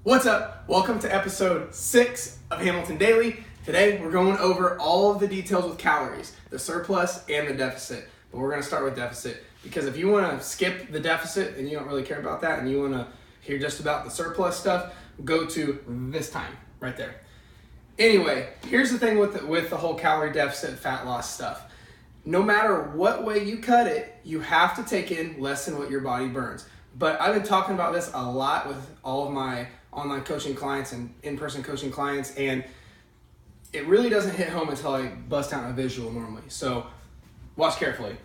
What's up? Welcome to episode 6 of Hamilton Daily. Today we're going over all of the details with calories, the surplus and the deficit. But we're going to start with deficit because if you want to skip the deficit and you don't really care about that and you want to hear just about the surplus stuff, go to this time right there. Anyway, here's the thing with the whole calorie deficit and fat loss stuff. No matter what way you cut it, you have to take in less than what your body burns. But I've been talking about this a lot with all of my online coaching clients and in-person coaching clients, and it really doesn't hit home until I bust out a visual normally. So watch carefully.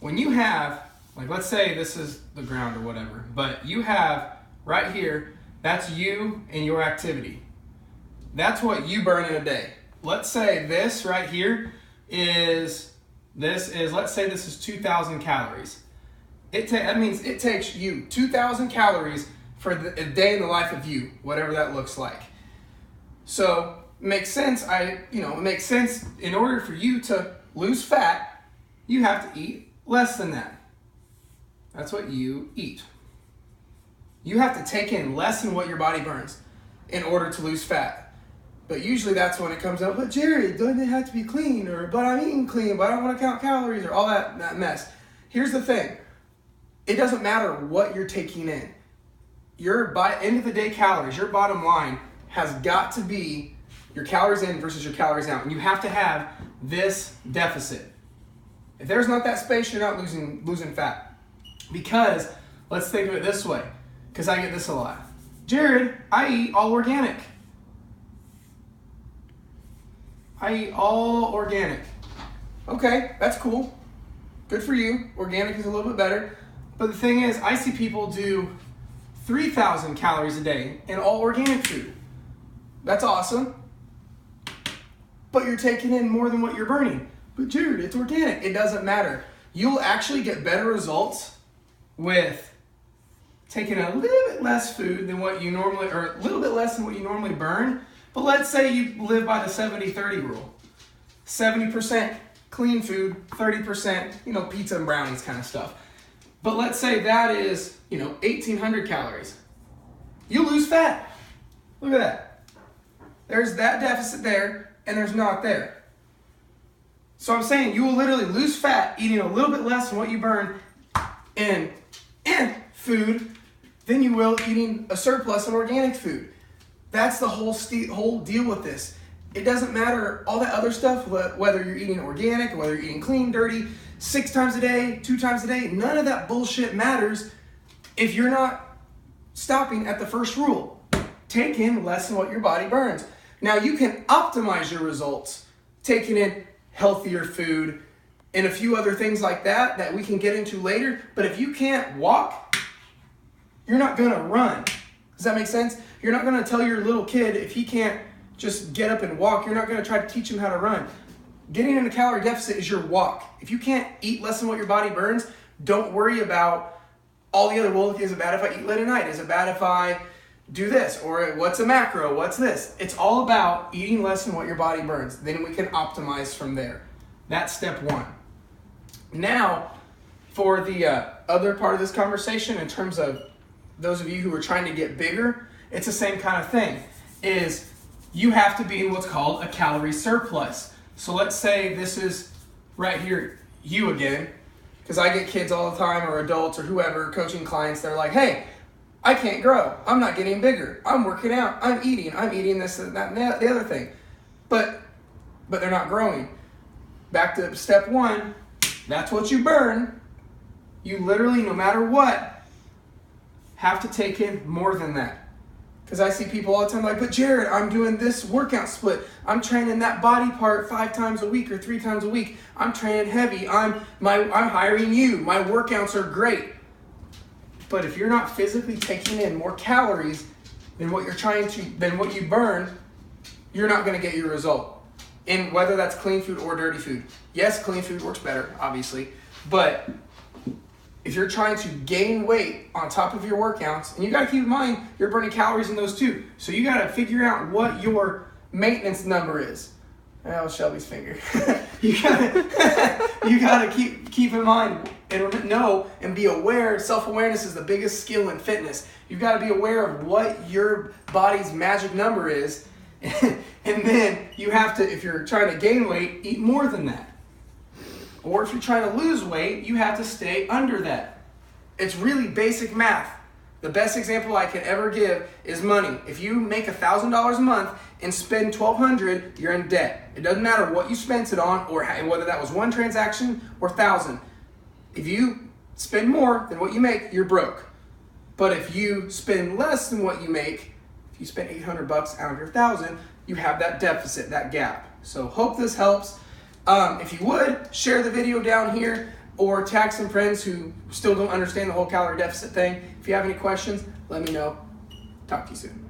When you have, like, let's say this is the ground or whatever, but you have right here, that's you and your activity. That's what you burn in a day. Let's say this right here let's say this is 2,000 calories. That means it takes you 2,000 calories for a day in the life of you, whatever that looks like. So it makes sense. It makes sense. In order for you to lose fat, you have to eat less than that. That's what you eat. You have to take in less than what your body burns in order to lose fat. But usually that's when it comes up, but Jared, doesn't it have to be clean? Or, but I'm eating clean, but I don't want to count calories, or all that mess. Here's the thing. It doesn't matter what you're taking in. Your end of the day calories, your bottom line has got to be your calories in versus your calories out. And you have to have this deficit. If there's not that space, you're not losing fat. Because let's think of it this way, because I get this a lot. Jared, I eat all organic. Okay, that's cool. Good for you. Organic is a little bit better. But the thing is, I see people do 3,000 calories a day in all organic food. That's awesome. But you're taking in more than what you're burning. But Jared, it's organic. It doesn't matter. You'll actually get better results with taking a little bit less food than what you normally, or a little bit less than what you normally burn. But let's say you live by the 70-30 rule. 70% clean food, 30%, pizza and brownies kind of stuff. But let's say that is, 1,800 calories. You lose fat. Look at that. There's that deficit there, and there's not there. So I'm saying you will literally lose fat eating a little bit less than what you burn in food than you will eating a surplus in organic food. That's the whole deal with this. It doesn't matter all that other stuff, whether you're eating organic, whether you're eating clean, dirty, 6 times a day, 2 times a day. None of that bullshit matters if you're not stopping at the first rule. Take in less than what your body burns. Now you can optimize your results taking in healthier food and a few other things like that we can get into later. But if you can't walk, you're not going to run. Does that make sense? You're not going to tell your little kid if he can't just get up and walk, you're not going to try to teach him how to run. Getting in a calorie deficit is your walk. If you can't eat less than what your body burns, don't worry about all the other, well, is it bad if I eat late at night? Is it bad if I do this? Or what's a macro? What's this? It's all about eating less than what your body burns. Then we can optimize from there. That's step 1. Now, for the other part of this conversation, in terms of those of you who are trying to get bigger, it's the same kind of thing. You have to be in what's called a calorie surplus. So let's say this is right here, you again, because I get kids all the time or adults or whoever, coaching clients, they're like, hey, I can't grow. I'm not getting bigger. I'm working out. I'm eating this and that and the other thing. But they're not growing. Back to step 1, that's what you burn. You literally, no matter what, have to take in more than that. Because I see people all the time like, but Jared, I'm doing this workout split. I'm training that body part 5 times a week or 3 times a week. I'm training heavy. I'm hiring you. My workouts are great. But if you're not physically taking in more calories than what you burn, you're not going to get your result. And whether that's clean food or dirty food. Yes, clean food works better, obviously. But if you're trying to gain weight on top of your workouts, and you got to keep in mind, you're burning calories in those too. So you got to figure out what your maintenance number is. That was Shelby's finger. you gotta keep in mind and know and be aware. Self-awareness is the biggest skill in fitness. You've got to be aware of what your body's magic number is, and then you have to, if you're trying to gain weight, eat more than that. Or if you're trying to lose weight, you have to stay under that. It's really basic math. The best example I can ever give is money. If you make $1,000 a month and spend $1,200, you're in debt. It doesn't matter what you spent it on, or whether that was one transaction or 1,000. If you spend more than what you make, you're broke. But if you spend less than what you make, if you spend $800 out of your 1,000, you have that deficit, that gap. So hope this helps. If you would, share the video down here or tag some friends who still don't understand the whole calorie deficit thing. If you have any questions, let me know. Talk to you soon.